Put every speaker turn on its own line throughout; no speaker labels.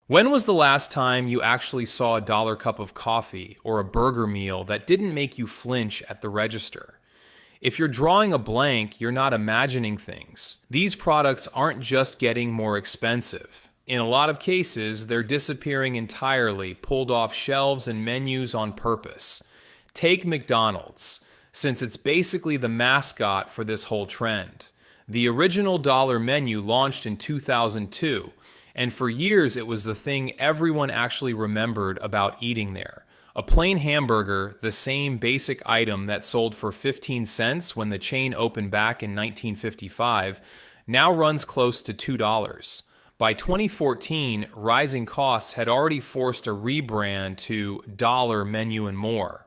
When was the last time you actually saw a dollar cup of coffee or a burger meal that didn't make you flinch at the register? If you're drawing a blank, you're not imagining things. These products aren't just getting more expensive. In a lot of cases, they're disappearing entirely, pulled off shelves and menus on purpose. Take McDonald's, since it's basically the mascot for this whole trend. The original dollar menu launched in 2002, and for years it was the thing everyone actually remembered about eating there. A plain hamburger, the same basic item that sold for 15 cents when the chain opened back in 1955, now runs close to $2. By 2014, rising costs had already forced a rebrand to Dollar Menu and More.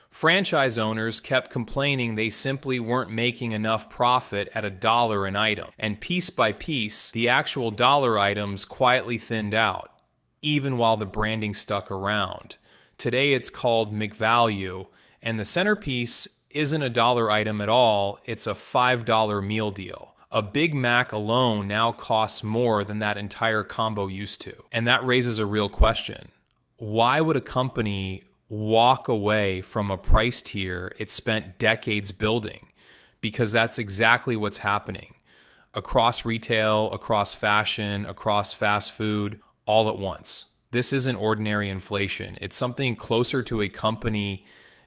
Franchise owners kept complaining they simply weren't making enough profit at $1 an item, and piece by piece, the actual dollar items quietly thinned out, even while the branding stuck around. Today it's called McValue, and the centerpiece isn't a dollar item at all, it's a $5 meal deal. A Big Mac alone now costs more than that entire combo used to. And that raises a real question. Why would a company walk away from a price tier it spent decades building? Because that's exactly what's happening. Across retail, across fashion, across fast food, all at once. This isn't ordinary inflation. It's something closer to a company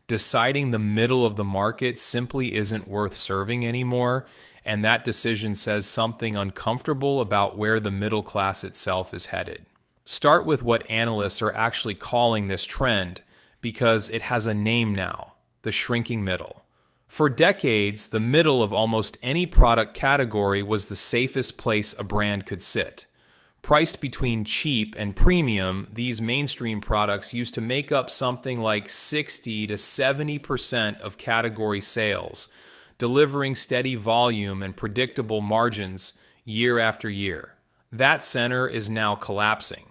deciding the middle of the market simply isn't worth serving anymore, and that decision says something uncomfortable about where the middle class itself is headed. Start with what analysts are actually calling this trend, because it has a name now: the shrinking middle. For decades, the middle of almost any product category was the safest place a brand could sit. Priced between cheap and premium, these mainstream products used to make up something like 60 to 70% of category sales, delivering steady volume and predictable margins year after year. That center is now collapsing.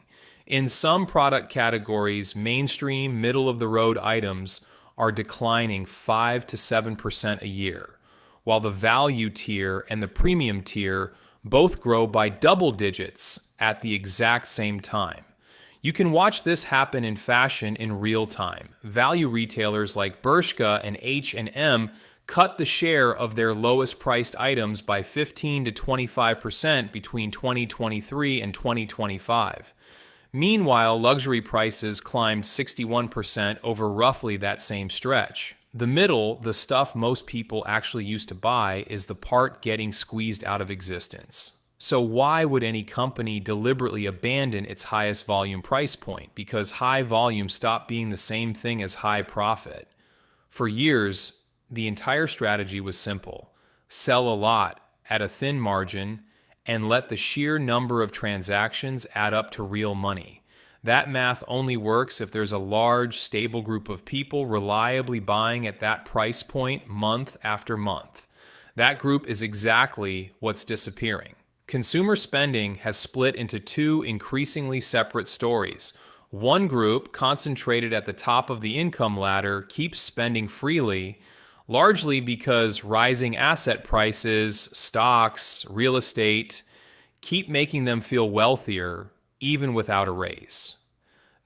In some product categories, mainstream, middle-of-the-road items are declining 5 to 7% a year, while the value tier and the premium tier both grow by double digits at the exact same time. You can watch this happen in fashion in real time. Value retailers like Bershka and H&M cut the share of their lowest priced items by 15 to 25% between 2023 and 2025. Meanwhile, luxury prices climbed 61% over roughly that same stretch. The middle, the stuff most people actually used to buy, is the part getting squeezed out of existence. So why would any company deliberately abandon its highest volume price point? Because high volume stopped being the same thing as high profit. For years, the entire strategy was simple: sell a lot at a thin margin and let the sheer number of transactions add up to real money. That math only works if there's a large, stable group of people reliably buying at that price point month after month. That group is exactly what's disappearing. Consumer spending has split into two increasingly separate stories. One group, concentrated at the top of the income ladder, keeps spending freely, largely because rising asset prices, stocks, real estate, keep making them feel wealthier, even without a raise.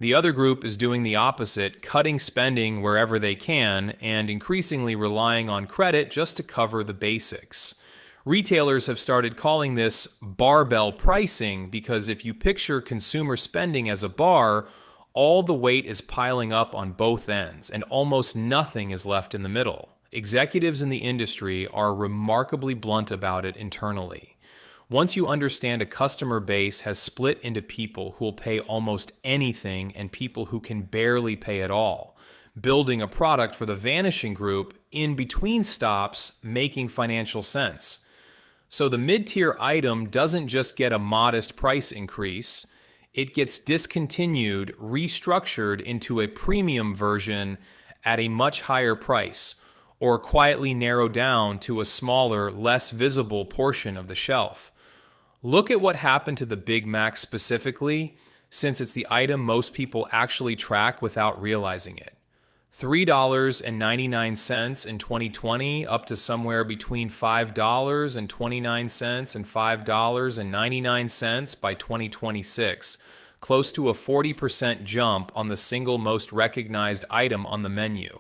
The other group is doing the opposite, cutting spending wherever they can and increasingly relying on credit just to cover the basics. Retailers have started calling this barbell pricing because if you picture consumer spending as a bar, all the weight is piling up on both ends and almost nothing is left in the middle. Executives in the industry are remarkably blunt about it internally. Once you understand a customer base has split into people who will pay almost anything and people who can barely pay at all, building a product for the vanishing group in between stops making financial sense. So the mid-tier item doesn't just get a modest price increase, it gets discontinued, restructured into a premium version at a much higher price, or quietly narrowed down to a smaller, less visible portion of the shelf. Look at what happened to the Big Mac specifically, since it's the item most people actually track without realizing it. $3.99 in 2020 up to somewhere between $5.29 and $5.99 by 2026, close to a 40% jump on the single most recognized item on the menu.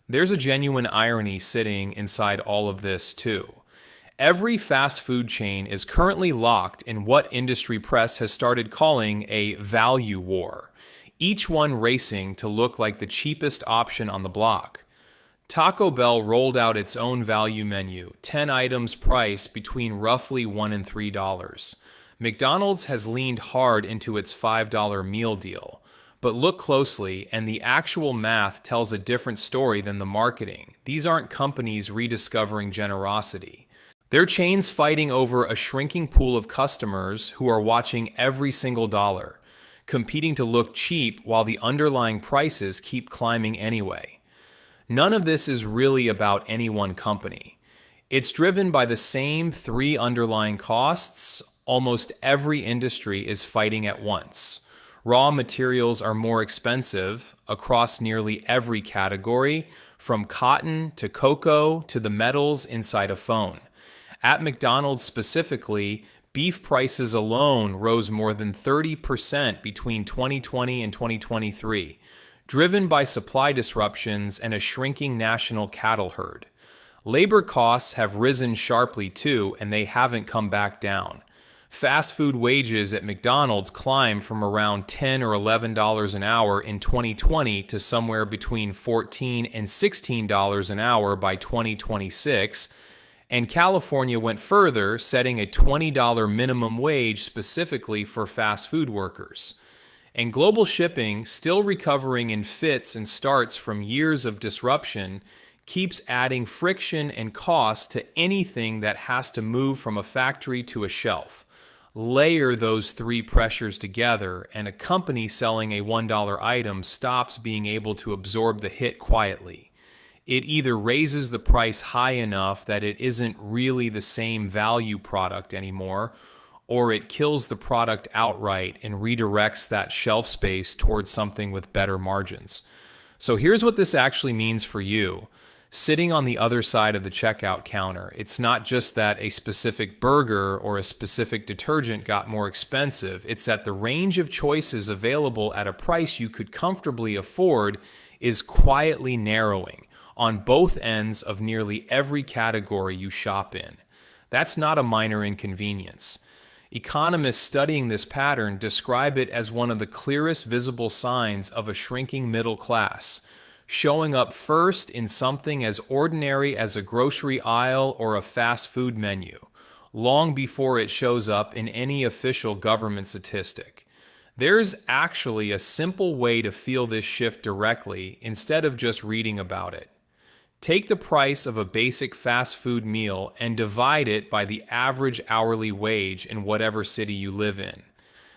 There's a genuine irony sitting inside all of this, too. Every fast food chain is currently locked in what industry press has started calling a value war, each one racing to look like the cheapest option on the block. Taco Bell rolled out its own value menu, 10 items priced between roughly $1 and $3. McDonald's has leaned hard into its $5 meal deal. But look closely, and the actual math tells a different story than the marketing. These aren't companies rediscovering generosity. They're chains fighting over a shrinking pool of customers who are watching every single dollar, competing to look cheap while the underlying prices keep climbing anyway. None of this is really about any one company. It's driven by the same three underlying costs almost every industry is fighting at once. Raw materials are more expensive across nearly every category, from cotton to cocoa to the metals inside a phone. At McDonald's specifically, beef prices alone rose more than 30% between 2020 and 2023, driven by supply disruptions and a shrinking national cattle herd. Labor costs have risen sharply too, and they haven't come back down. Fast food wages at McDonald's climbed from around $10 or $11 an hour in 2020 to somewhere between $14 and $16 an hour by 2026, and California went further, setting a $20 minimum wage specifically for fast food workers. And global shipping, still recovering in fits and starts from years of disruption, keeps adding friction and cost to anything that has to move from a factory to a shelf. Layer those three pressures together, and a company selling a $1 item stops being able to absorb the hit quietly. It either raises the price high enough that it isn't really the same value product anymore, or it kills the product outright and redirects that shelf space towards something with better margins. So here's what this actually means for you. Sitting on the other side of the checkout counter, it's not just that a specific burger or a specific detergent got more expensive, it's that the range of choices available at a price you could comfortably afford is quietly narrowing on both ends of nearly every category you shop in. That's not a minor inconvenience. Economists studying this pattern describe it as one of the clearest visible signs of a shrinking middle class, showing up first in something as ordinary as a grocery aisle or a fast food menu, long before it shows up in any official government statistic. There's actually a simple way to feel this shift directly instead of just reading about it. Take the price of a basic fast food meal and divide it by the average hourly wage in whatever city you live in.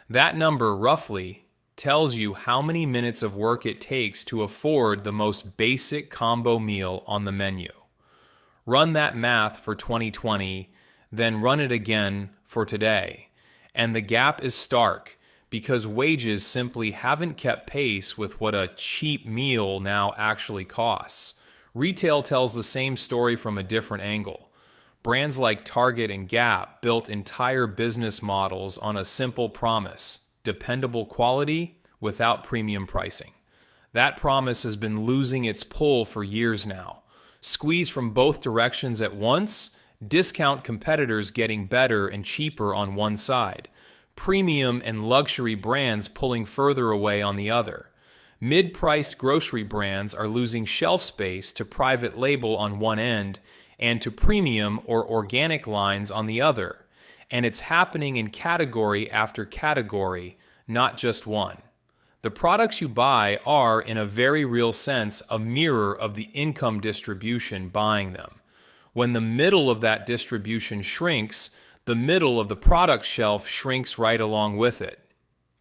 That number, roughly, tells you how many minutes of work it takes to afford the most basic combo meal on the menu. Run that math for 2020, then run it again for today. And the gap is stark because wages simply haven't kept pace with what a cheap meal now actually costs. Retail tells the same story from a different angle. Brands like Target and Gap built entire business models on a simple promise: dependable quality without premium pricing. That promise has been losing its pull for years now. Squeeze from both directions at once, discount competitors getting better and cheaper on one side, premium and luxury brands pulling further away on the other. Mid-priced grocery brands are losing shelf space to private label on one end and to premium or organic lines on the other. And it's happening in category after category, not just one. The products you buy are, in a very real sense, a mirror of the income distribution buying them. When the middle of that distribution shrinks, the middle of the product shelf shrinks right along with it.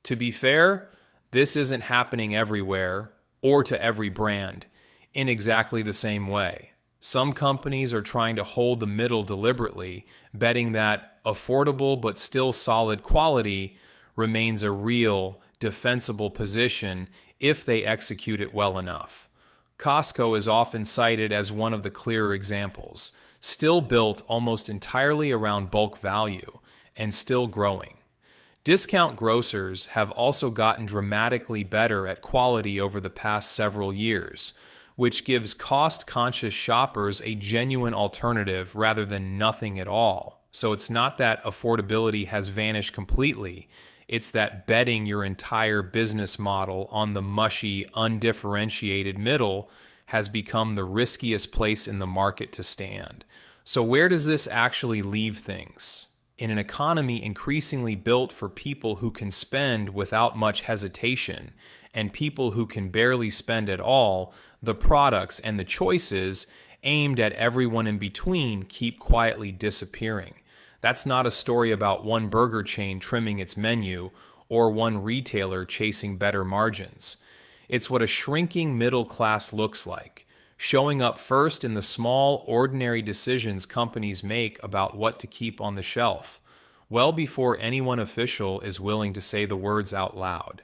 To be fair, this isn't happening everywhere or to every brand in exactly the same way. Some companies are trying to hold the middle deliberately, betting that affordable but still solid quality remains a real, defensible position if they execute it well enough. Costco is often cited as one of the clearer examples, still built almost entirely around bulk value and still growing. Discount grocers have also gotten dramatically better at quality over the past several years, which gives cost-conscious shoppers a genuine alternative rather than nothing at all. So it's not that affordability has vanished completely, it's that betting your entire business model on the mushy, undifferentiated middle has become the riskiest place in the market to stand. So where does this actually leave things? In an economy increasingly built for people who can spend without much hesitation and people who can barely spend at all, the products and the choices aimed at everyone in between keep quietly disappearing. That's not a story about one burger chain trimming its menu or one retailer chasing better margins. It's what a shrinking middle class looks like, showing up first in the small, ordinary decisions companies make about what to keep on the shelf, well before anyone official is willing to say the words out loud.